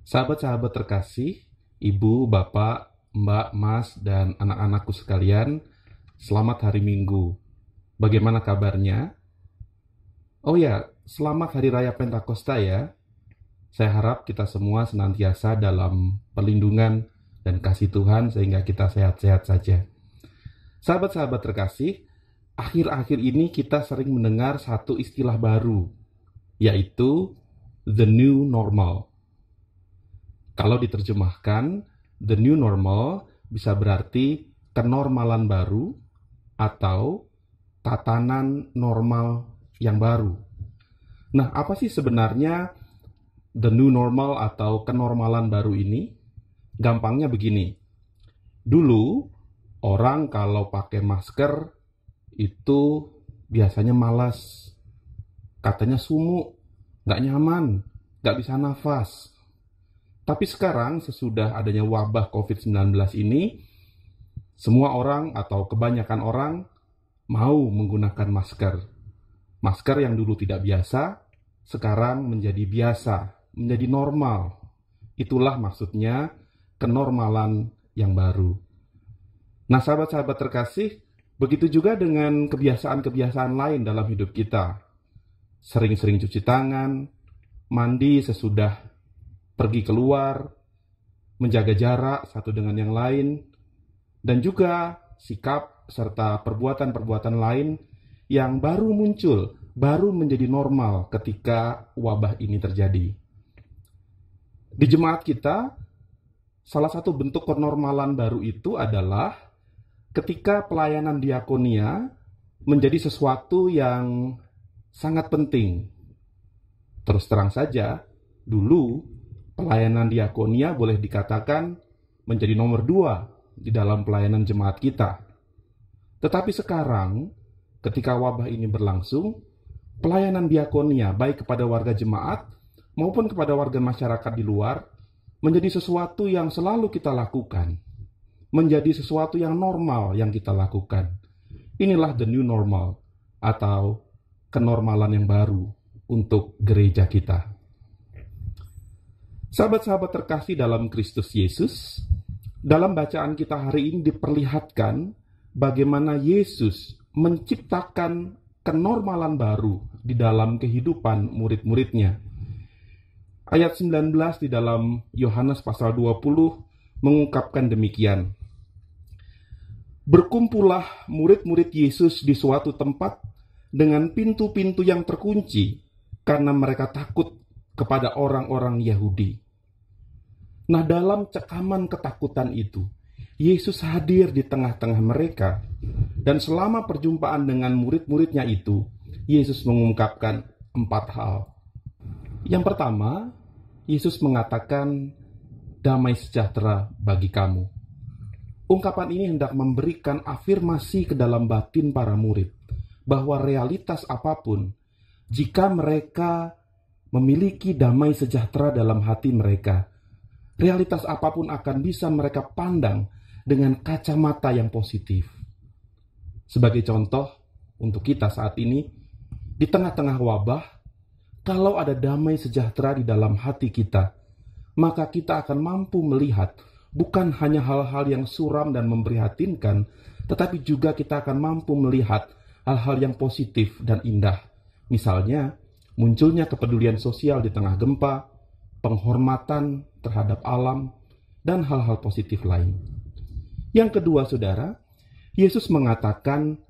Sahabat-sahabat terkasih, ibu, bapak, mbak, mas, dan anak-anakku sekalian, selamat hari Minggu. Bagaimana kabarnya? Oh ya, selamat Hari Raya Pentakosta ya. Saya harap kita semua senantiasa dalam perlindungan dan kasih Tuhan sehingga kita sehat-sehat saja. Sahabat-sahabat terkasih, akhir-akhir ini kita sering mendengar satu istilah baru, yaitu the new normal. Kalau diterjemahkan, the new normal bisa berarti kenormalan baru atau tatanan normal yang baru. Nah, apa sih sebenarnya the new normal atau kenormalan baru ini? Gampangnya begini. Dulu, orang kalau pakai masker itu biasanya malas. Katanya sumuk, nggak nyaman, nggak bisa nafas. Tapi sekarang sesudah adanya wabah COVID-19 ini, semua orang atau kebanyakan orang mau menggunakan masker. Masker yang dulu tidak biasa, sekarang menjadi biasa, menjadi normal. Itulah maksudnya kenormalan yang baru. Nah, sahabat-sahabat terkasih, begitu juga dengan kebiasaan-kebiasaan lain dalam hidup kita. Sering-sering cuci tangan, mandi sesudah pergi keluar, menjaga jarak satu dengan yang lain, dan juga sikap serta perbuatan-perbuatan lain yang baru muncul, baru menjadi normal ketika wabah ini terjadi. Di jemaat kita, salah satu bentuk kenormalan baru itu adalah ketika pelayanan diakonia menjadi sesuatu yang sangat penting. Terus terang saja, dulu pelayanan diakonia boleh dikatakan menjadi nomor 2 di dalam pelayanan jemaat kita. Tetapi sekarang, ketika wabah ini berlangsung, pelayanan diakonia baik kepada warga jemaat maupun kepada warga masyarakat di luar menjadi sesuatu yang selalu kita lakukan. Menjadi sesuatu yang normal yang kita lakukan. Inilah the new normal atau kenormalan yang baru untuk gereja kita. Sahabat-sahabat terkasih dalam Kristus Yesus, dalam bacaan kita hari ini diperlihatkan bagaimana Yesus menciptakan kenormalan baru di dalam kehidupan murid-muridnya. Ayat 19 di dalam Yohanes pasal 20 mengungkapkan demikian. Berkumpullah murid-murid Yesus di suatu tempat dengan pintu-pintu yang terkunci karena mereka takut kepada orang-orang Yahudi. Nah, dalam cekaman ketakutan itu, Yesus hadir di tengah-tengah mereka, dan selama perjumpaan dengan murid-muridnya itu, Yesus mengungkapkan 4 hal. Yang pertama, Yesus mengatakan, damai sejahtera bagi kamu. Ungkapan ini hendak memberikan afirmasi ke dalam batin para murid, bahwa realitas apapun, jika mereka memiliki damai sejahtera dalam hati mereka, realitas apapun akan bisa mereka pandang dengan kacamata yang positif. Sebagai contoh, untuk kita saat ini, di tengah-tengah wabah, kalau ada damai sejahtera di dalam hati kita, maka kita akan mampu melihat bukan hanya hal-hal yang suram dan memprihatinkan, tetapi juga kita akan mampu melihat hal-hal yang positif dan indah. Misalnya, munculnya kepedulian sosial di tengah gempa, penghormatan terhadap alam, dan hal-hal positif lain. Yang kedua, saudara, Yesus mengatakan,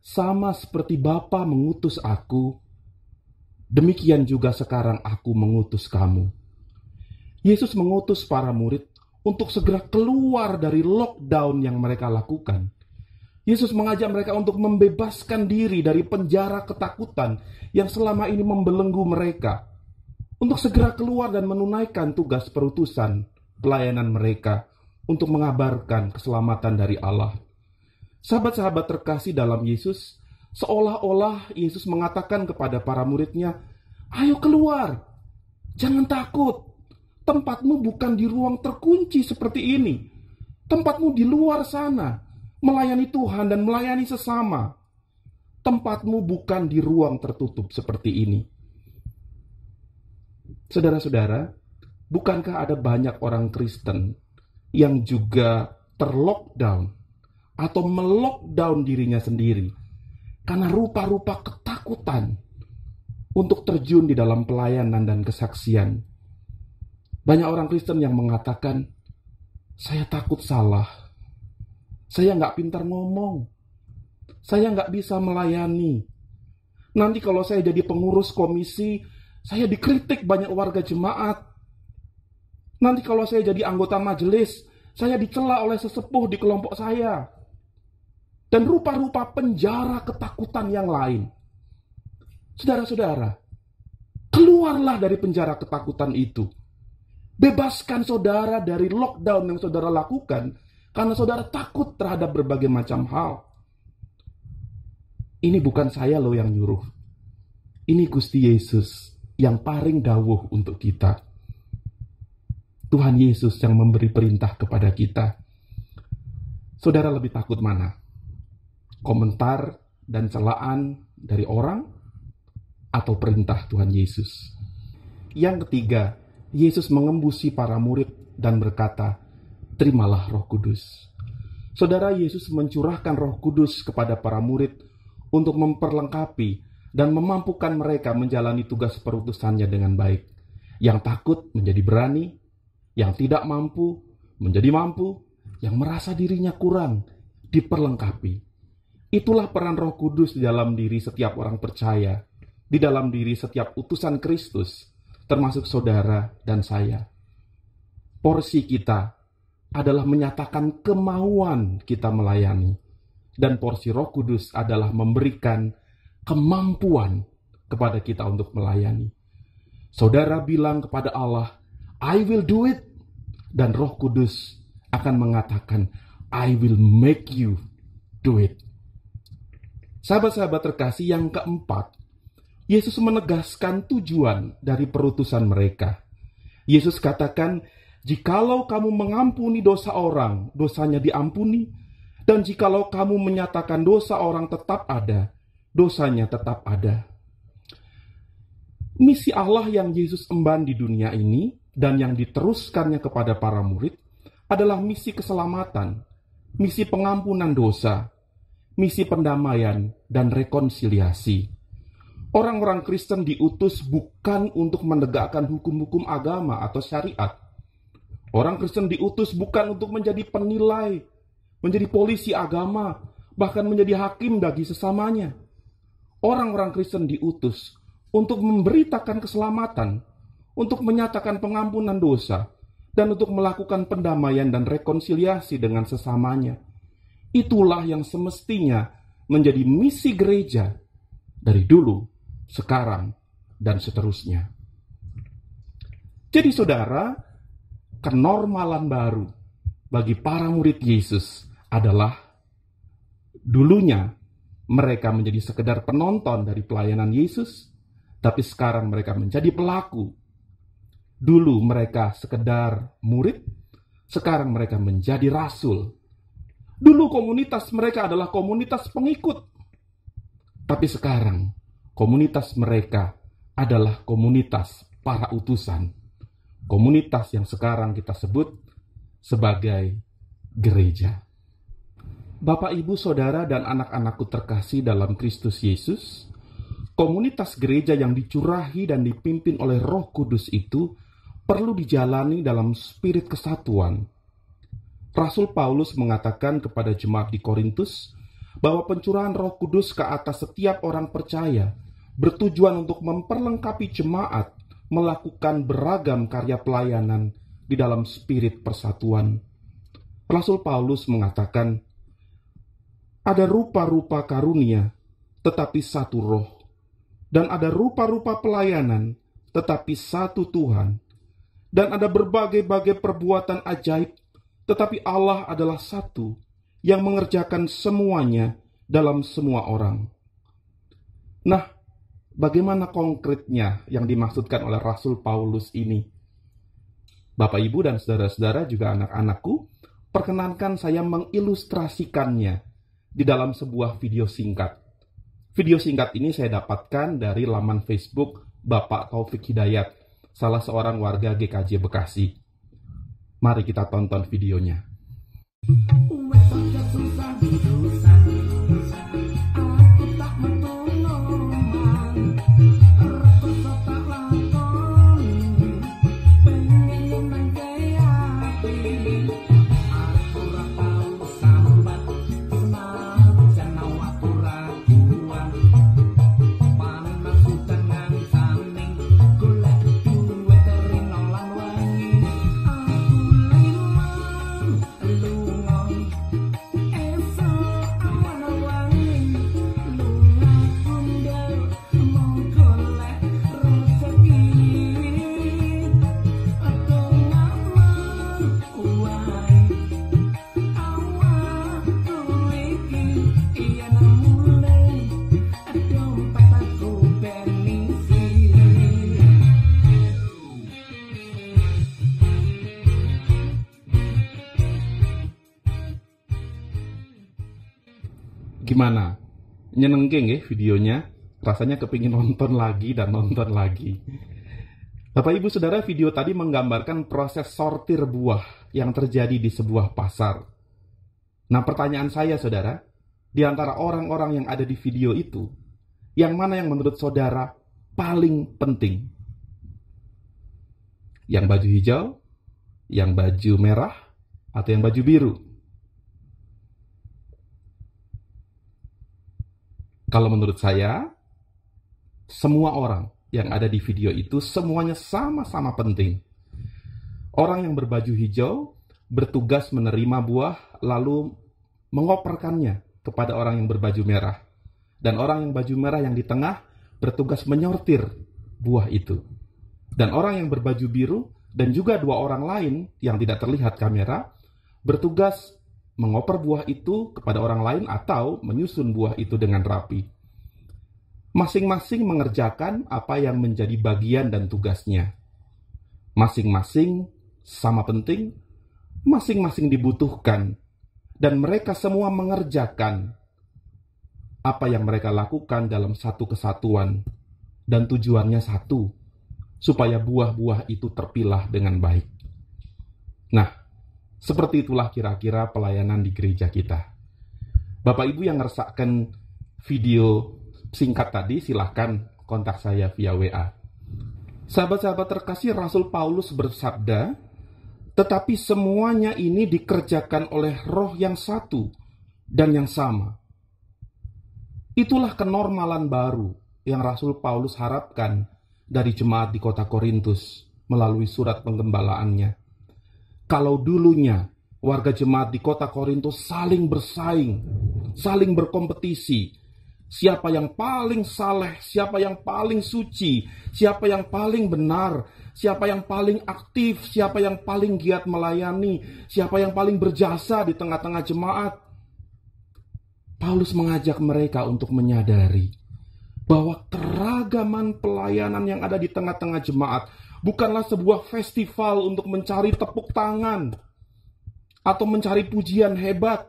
sama seperti Bapa mengutus aku, demikian juga sekarang aku mengutus kamu. Yesus mengutus para murid untuk segera keluar dari lockdown yang mereka lakukan. Yesus mengajak mereka untuk membebaskan diri dari penjara ketakutan yang selama ini membelenggu mereka, untuk segera keluar dan menunaikan tugas perutusan pelayanan mereka untuk mengabarkan keselamatan dari Allah. Sahabat-sahabat terkasih dalam Yesus, seolah-olah Yesus mengatakan kepada para muridnya, ayo keluar, jangan takut, tempatmu bukan di ruang terkunci seperti ini, tempatmu di luar sana, melayani Tuhan dan melayani sesama. Tempatmu bukan di ruang tertutup seperti ini. Saudara-saudara, bukankah ada banyak orang Kristen yang juga terlockdown atau melockdown dirinya sendiri karena rupa-rupa ketakutan untuk terjun di dalam pelayanan dan kesaksian? Banyak orang Kristen yang mengatakan, saya takut salah, saya nggak pintar ngomong, saya nggak bisa melayani. Nanti kalau saya jadi pengurus komisi, saya dikritik banyak warga jemaat. Nanti kalau saya jadi anggota majelis, saya dicela oleh sesepuh di kelompok saya. Dan rupa-rupa penjara ketakutan yang lain. Saudara-saudara, keluarlah dari penjara ketakutan itu. Bebaskan saudara dari lockdown yang saudara lakukan karena saudara takut terhadap berbagai macam hal. Ini bukan saya loh yang nyuruh. Ini Gusti Yesus yang paring dawuh untuk kita. Tuhan Yesus yang memberi perintah kepada kita. Saudara lebih takut mana? Komentar dan celaan dari orang atau perintah Tuhan Yesus? Yang ketiga, Yesus mengembusi para murid dan berkata, terimalah Roh Kudus. Saudara, Yesus mencurahkan Roh Kudus kepada para murid untuk memperlengkapi dan memampukan mereka menjalani tugas perutusannya dengan baik. Yang takut menjadi berani, yang tidak mampu menjadi mampu, yang merasa dirinya kurang diperlengkapi. Itulah peran Roh Kudus di dalam diri setiap orang percaya, di dalam diri setiap utusan Kristus, termasuk saudara dan saya. Porsi kita adalah menyatakan kemauan kita melayani, dan porsi Roh Kudus adalah memberikan kemampuan kepada kita untuk melayani. Saudara bilang kepada Allah, I will do it. Dan Roh Kudus akan mengatakan, I will make you do it. Sahabat-sahabat terkasih, yang keempat, Yesus menegaskan tujuan dari perutusan mereka. Yesus katakan, jikalau kamu mengampuni dosa orang, dosanya diampuni. Dan jikalau kamu menyatakan dosa orang tetap ada, dosanya tetap ada. Misi Allah yang Yesus emban di dunia ini dan yang diteruskannya kepada para murid adalah misi keselamatan, misi pengampunan dosa, misi pendamaian dan rekonsiliasi. Orang-orang Kristen diutus bukan untuk menegakkan hukum-hukum agama atau syariat. Orang Kristen diutus bukan untuk menjadi penilai, menjadi polisi agama, bahkan menjadi hakim bagi sesamanya. Orang-orang Kristen diutus untuk memberitakan keselamatan, untuk menyatakan pengampunan dosa, dan untuk melakukan pendamaian dan rekonsiliasi dengan sesamanya. Itulah yang semestinya menjadi misi gereja dari dulu, sekarang, dan seterusnya. Jadi saudara, kenormalan baru bagi para murid Yesus adalah dulunya mereka menjadi sekedar penonton dari pelayanan Yesus, tapi sekarang mereka menjadi pelaku. Dulu mereka sekedar murid, sekarang mereka menjadi rasul. Dulu komunitas mereka adalah komunitas pengikut, tapi sekarang komunitas mereka adalah komunitas para utusan. Komunitas yang sekarang kita sebut sebagai gereja. Bapak, Ibu, Saudara, dan anak-anakku terkasih dalam Kristus Yesus, komunitas gereja yang dicurahi dan dipimpin oleh Roh Kudus itu perlu dijalani dalam spirit kesatuan. Rasul Paulus mengatakan kepada jemaat di Korintus bahwa pencurahan Roh Kudus ke atas setiap orang percaya bertujuan untuk memperlengkapi jemaat melakukan beragam karya pelayanan di dalam spirit persatuan. Rasul Paulus mengatakan, ada rupa-rupa karunia, tetapi satu roh. Dan ada rupa-rupa pelayanan, tetapi satu Tuhan. Dan ada berbagai-bagai perbuatan ajaib, tetapi Allah adalah satu, yang mengerjakan semuanya dalam semua orang. Nah, bagaimana konkretnya yang dimaksudkan oleh Rasul Paulus ini? Bapak, Ibu, dan saudara-saudara, juga anak-anakku, perkenankan saya mengilustrasikannya di dalam sebuah video singkat. Video singkat ini saya dapatkan dari laman Facebook Bapak Taufik Hidayat. salah seorang warga GKJ Bekasi. Mari kita tonton videonya. Gimana? Nyenengke nggih videonya? Rasanya kepingin nonton lagi dan nonton lagi. Bapak Ibu Saudara, video tadi menggambarkan proses sortir buah yang terjadi di sebuah pasar. Nah, pertanyaan saya Saudara, di antara orang-orang yang ada di video itu, yang mana yang menurut Saudara paling penting? Yang baju hijau, yang baju merah, atau yang baju biru? Kalau menurut saya, semua orang yang ada di video itu semuanya sama-sama penting. Orang yang berbaju hijau bertugas menerima buah lalu mengoperkannya kepada orang yang berbaju merah. Dan orang yang baju merah yang di tengah bertugas menyortir buah itu. Dan orang yang berbaju biru dan juga dua orang lain yang tidak terlihat kamera bertugas mengoper buah itu kepada orang lain atau menyusun buah itu dengan rapi. Masing-masing mengerjakan apa yang menjadi bagian dan tugasnya. Masing-masing sama penting, masing-masing dibutuhkan, dan mereka semua mengerjakan apa yang mereka lakukan dalam satu kesatuan, dan tujuannya satu, supaya buah-buah itu terpilah dengan baik. Nah, seperti itulah kira-kira pelayanan di gereja kita. Bapak Ibu yang ngeresakkan video singkat tadi, silahkan kontak saya via WA. Sahabat-sahabat terkasih, Rasul Paulus bersabda, tetapi semuanya ini dikerjakan oleh Roh yang satu dan yang sama. Itulah kenormalan baru yang Rasul Paulus harapkan dari jemaat di kota Korintus melalui surat penggembalaannya. Kalau dulunya warga jemaat di kota Korintus saling bersaing, saling berkompetisi, siapa yang paling saleh, siapa yang paling suci, siapa yang paling benar, siapa yang paling aktif, siapa yang paling giat melayani, siapa yang paling berjasa di tengah-tengah jemaat. Paulus mengajak mereka untuk menyadari bahwa keragaman pelayanan yang ada di tengah-tengah jemaat bukanlah sebuah festival untuk mencari tepuk tangan atau mencari pujian hebat,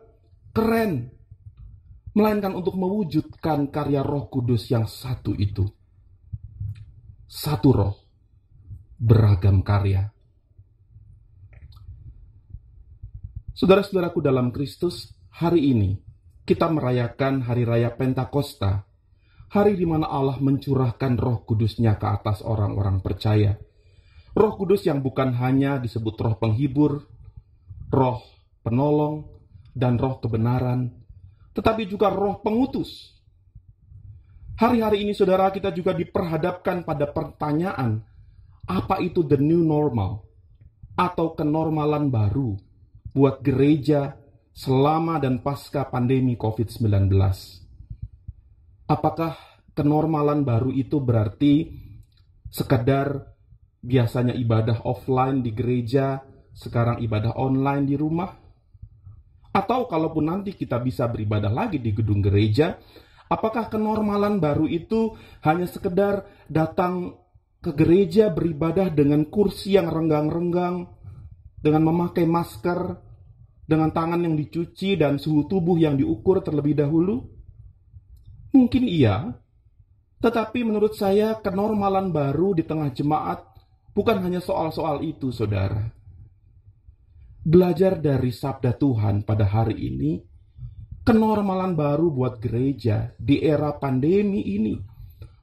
keren, melainkan untuk mewujudkan karya Roh Kudus yang satu itu. Satu roh, beragam karya. Saudara-saudaraku dalam Kristus, hari ini kita merayakan Hari Raya Pentakosta, hari di mana Allah mencurahkan Roh Kudus-Nya ke atas orang-orang percaya. Roh Kudus yang bukan hanya disebut roh penghibur, roh penolong, dan roh kebenaran, tetapi juga roh pengutus. Hari-hari ini saudara, kita juga diperhadapkan pada pertanyaan, apa itu the new normal? Atau kenormalan baru buat gereja selama dan pasca pandemi COVID-19. Apakah kenormalan baru itu berarti sekedar biasanya ibadah offline di gereja, sekarang ibadah online di rumah? Atau kalaupun nanti kita bisa beribadah lagi di gedung gereja, apakah kenormalan baru itu hanya sekedar datang ke gereja beribadah dengan kursi yang renggang-renggang, dengan memakai masker, dengan tangan yang dicuci dan suhu tubuh yang diukur terlebih dahulu? Mungkin iya, tetapi menurut saya kenormalan baru di tengah jemaat bukan hanya soal-soal itu, saudara. Belajar dari sabda Tuhan pada hari ini, kenormalan baru buat gereja di era pandemi ini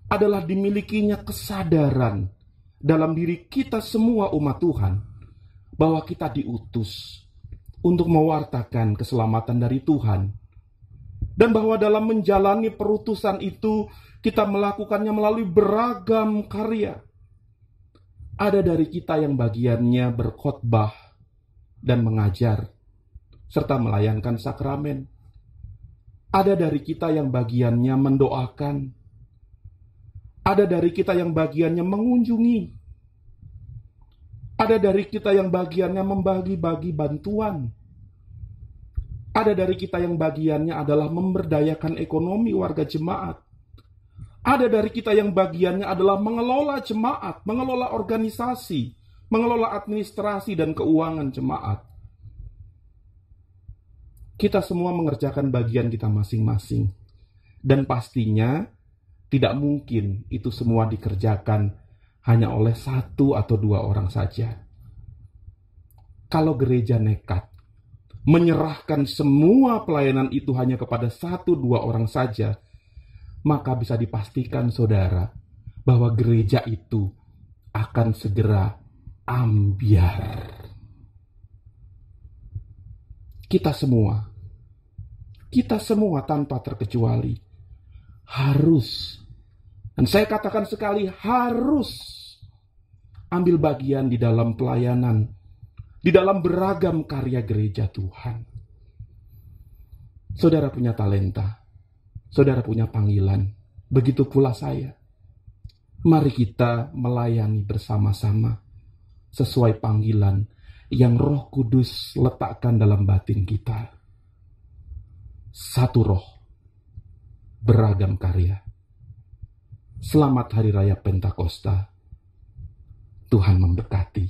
adalah dimilikinya kesadaran dalam diri kita semua umat Tuhan bahwa kita diutus untuk mewartakan keselamatan dari Tuhan. Dan bahwa dalam menjalani perutusan itu, kita melakukannya melalui beragam karya. Ada dari kita yang bagiannya berkhotbah dan mengajar, serta melayankan sakramen. Ada dari kita yang bagiannya mendoakan. Ada dari kita yang bagiannya mengunjungi. Ada dari kita yang bagiannya membagi-bagi bantuan. Ada dari kita yang bagiannya adalah memberdayakan ekonomi warga jemaat. Ada dari kita yang bagiannya adalah mengelola jemaat, mengelola organisasi, mengelola administrasi dan keuangan jemaat. Kita semua mengerjakan bagian kita masing-masing. Dan pastinya tidak mungkin itu semua dikerjakan hanya oleh 1 atau 2 orang saja. Kalau gereja nekat menyerahkan semua pelayanan itu hanya kepada 1-2 orang saja, maka bisa dipastikan, saudara, bahwa gereja itu akan segera ambyar. Kita semua tanpa terkecuali harus, dan saya katakan sekali, harus ambil bagian di dalam pelayanan, di dalam beragam karya gereja Tuhan. Saudara punya talenta, saudara punya panggilan, begitu pula saya. Mari kita melayani bersama-sama sesuai panggilan yang Roh Kudus letakkan dalam batin kita. Satu roh, beragam karya. Selamat Hari Raya Pentakosta. Tuhan memberkati.